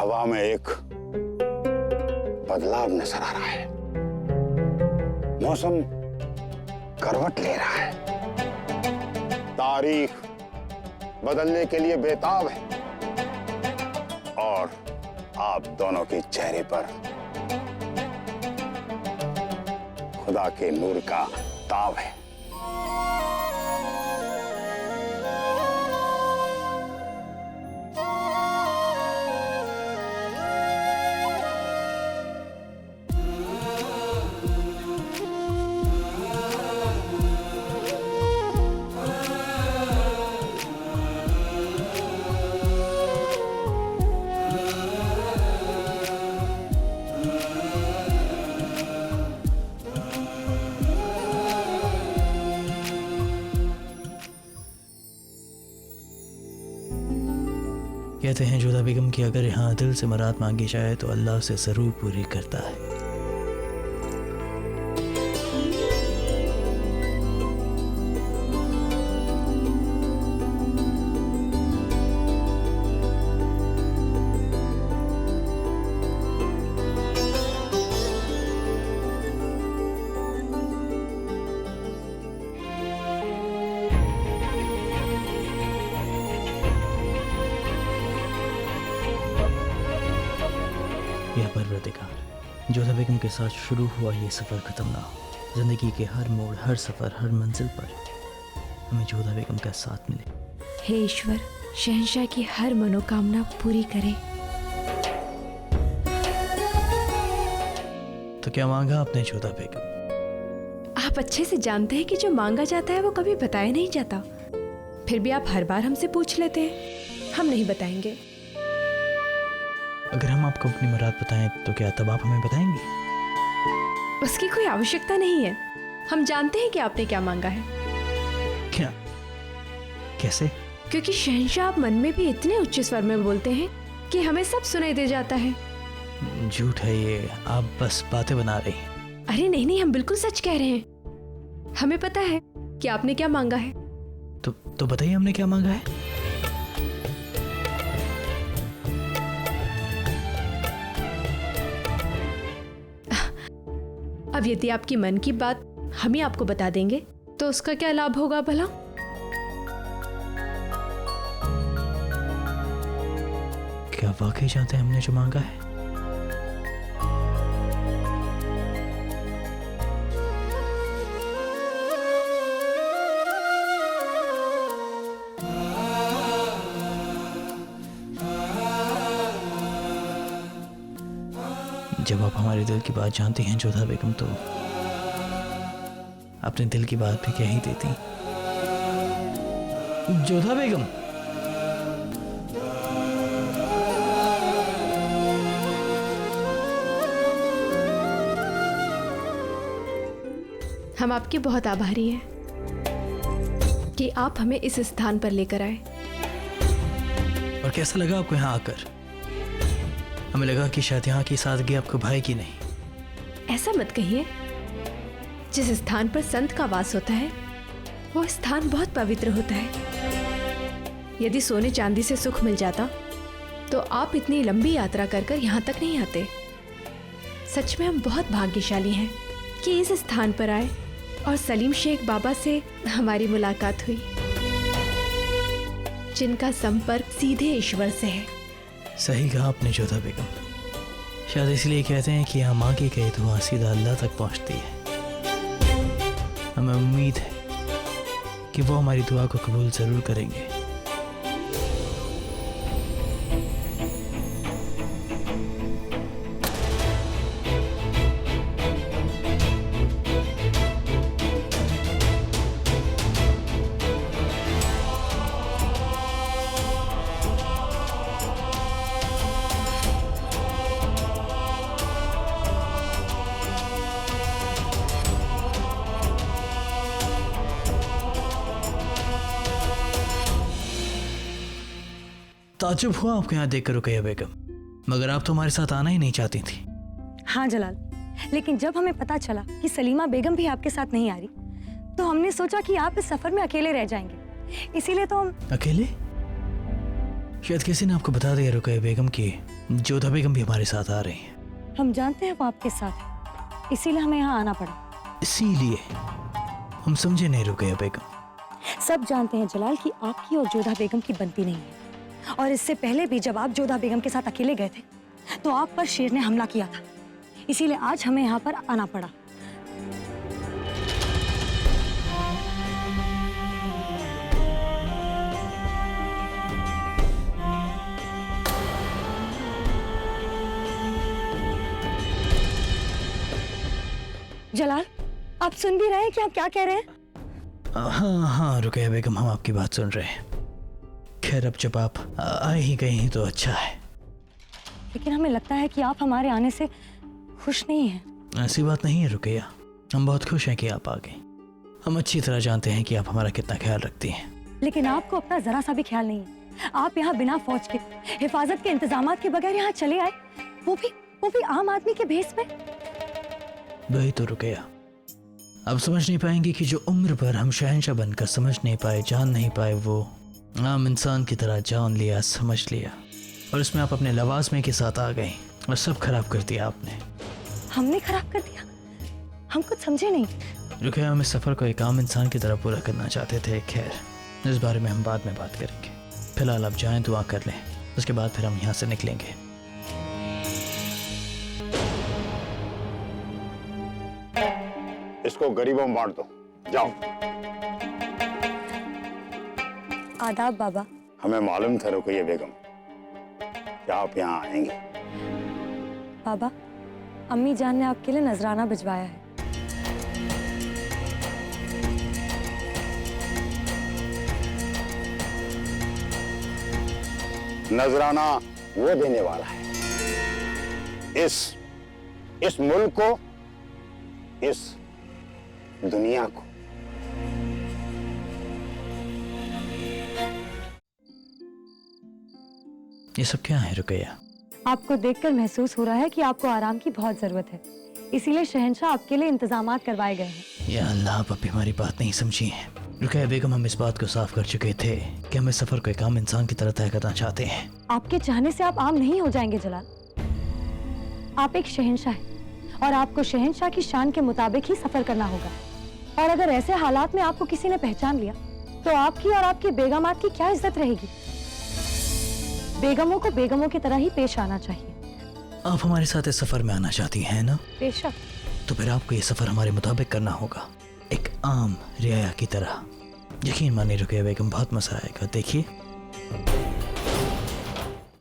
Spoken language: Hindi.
हवा में एक बदलाव नजर आ रहा है। मौसम करवट ले रहा है। तारीख बदलने के लिए बेताब है और आप दोनों के चेहरे पर खुदा के नूर का ताव है। कहते हैं जोधा बेगम कि अगर यहाँ दिल से मुराद मांगी जाए तो अल्लाह उसे ज़रूर पूरी करता है। यह परवरदिगार, जोधा बेगम के साथ शुरू हुआ ये सफ़र ख़त्म ना हो। ज़िंदगी के हर मोड़, हर सफ़र, हर मंजिल पर हमें जोधा बेगम का साथ मिले। हे ईश्वर, शहंशाह की हर मनोकामना पूरी करे। तो क्या मांगा आपने जोधा बेगम? आप अच्छे से जानते हैं कि जो मांगा जाता है वो कभी बताया नहीं जाता। फिर भी आप हर बार हमसे पूछ लेते हैं। हम नहीं बताएंगे। अगर हम आपको अपनी मुराद बताएं तो क्या तब आप हमें बताएंगे? उसकी कोई आवश्यकता नहीं है। हम जानते हैं कि आपने क्या मांगा है। क्या? कैसे? क्योंकि शहंशाह आप मन में भी इतने उच्च स्वर में बोलते हैं कि हमें सब सुनाई दे जाता है। झूठ है ये, आप बस बातें बना रही हैं। अरे नहीं नहीं, हम बिल्कुल सच कह रहे हैं। हमें पता है कि आपने क्या मांगा है। तो बताइए हमने क्या मांगा है? अब यदि आपकी मन की बात हम ही आपको बता देंगे तो उसका क्या लाभ होगा भला? क्या वाकई जानते हैं हमने जो मांगा है? जब आप हमारे दिल की बात जानती हैं जोधा बेगम तो अपने दिल की बात भी कह ही देती। जोधा बेगम, हम आपके बहुत आभारी हैं कि आप हमें इस स्थान पर लेकर आए। और कैसा लगा आपको यहाँ आकर? हमें लगा कि शायद यहाँ की सादगी आपको भाएगी नहीं। ऐसा मत कहिए। जिस स्थान पर संत का वास होता है वो स्थान बहुत पवित्र होता है। यदि सोने चांदी से सुख मिल जाता तो आप इतनी लंबी यात्रा कर कर यहाँ तक नहीं आते। सच में हम बहुत भाग्यशाली हैं कि इस स्थान पर आए और सलीम शेख बाबा से हमारी मुलाकात हुई, जिनका संपर्क सीधे ईश्वर से है। सही कहा आपने जोधा बेगम। शायद इसलिए कहते हैं कि यहाँ मांगी गई दुआ सीधा अल्लाह तक पहुँचती है। हमें उम्मीद है कि वो हमारी दुआ को कबूल ज़रूर करेंगे। ताज्जुब हुआ आपको यहाँ देखकर रुकैया बेगम, मगर आप तो हमारे साथ आना ही नहीं चाहती थी। हाँ जलाल, लेकिन जब हमें पता चला कि सलीमा बेगम भी आपके साथ नहीं आ रही तो हमने सोचा कि आप इस सफर में अकेले रह जाएंगे, इसीलिए तो हम। अकेले? शायद किसी ने आपको बता दिया रुकैया बेगम की जोधा बेगम भी हमारे साथ आ रही हैं। हम जानते हैं वो आपके साथ है, इसीलिए हमें यहाँ आना पड़ा। इसीलिए हम समझे नहीं रुकैया बेगम। सब जानते हैं जलाल कि आपकी और जोधा बेगम की बनती नहीं है, और इससे पहले भी जब आप जोधा बेगम के साथ अकेले गए थे तो आप पर शेर ने हमला किया था, इसीलिए आज हमें यहाँ पर आना पड़ा। जलाल, आप सुन भी रहे हैं कि आप क्या कह रहे हैं? हाँ हाँ रुकैया बेगम, हम आपकी बात सुन रहे हैं। खैर अब जब आप आ ही गए हैं तो अच्छा है। लेकिन हमें लगता है कि आप हमारे आने से खुश नहीं हैं। ऐसी बात नहीं है रुकैया, हम बहुत खुश हैं कि आप आ गए। हम अच्छी तरह जानते हैं कि आप हमारा कितना ख्याल रखती हैं। लेकिन आपको अपना जरा सा भी ख्याल नहीं है। आप यहाँ बिना फौज के, हिफाजत के इंतजामात के बगैर यहाँ चले आए, वो भी आम आदमी के भेस में। वही तो रुकैया, अब समझ नहीं पाएंगे कि जो उम्र पर हम शहंशाह बनकर समझ नहीं पाए, जान नहीं पाए, वो आम इंसान की तरह जान लिया, समझ लिया, और इसमें आप अपने लवाजमे के साथ आ गए और सब खराब कर दिया आपने। हमने खराब कर दिया? हम कुछ समझे नहीं। रुकैया, हम इस सफर को एक आम इंसान की तरह पूरा करना चाहते थे। खैर इस बारे में हम बाद में बात करेंगे। फिलहाल आप जाएं, दुआ कर लें, उसके बाद फिर हम यहाँ से निकलेंगे। इसको गरीबों में बांट दो, जाओ। आदाब बाबा। हमें मालूम था रुकैया बेगम कि आप यहाँ आएंगे। बाबा, अम्मी जान ने आपके लिए नजराना भिजवाया है। नजराना वो देने वाला है इस मुल्क को, इस दुनिया को। ये सब क्या है रुकैया? आपको देखकर महसूस हो रहा है कि आपको आराम की बहुत जरूरत है, इसीलिए शहंशाह आपके लिए इंतजामात करवाए गए हैं। या अल्लाह, आप अभी हमारी बात नहीं समझी है। रुकैया बेगम, हम इस बात को साफ कर चुके थे कि हम इस सफर को एक आम इंसान की तरह तय करना चाहते हैं। आपके चाहने से आप आम नहीं हो जाएंगे जलाल। आप एक शहंशाह हैं और आपको शहंशाह की शान के मुताबिक ही सफर करना होगा। और अगर ऐसे हालात में आपको किसी ने पहचान लिया तो आपकी और आपकी बेगमात की क्या इज्जत रहेगी? बेगमों को बेगमों की तरह ही पेश आना चाहिए। आप हमारे साथ इस सफर में आना चाहती हैं ना? बेशक। तो फिर आपको ये सफर हमारे मुताबिक करना होगा, एक आम रियाया की तरह। यकीन मानिए रुकैया बेगम, बहुत मजा आएगा। देखिए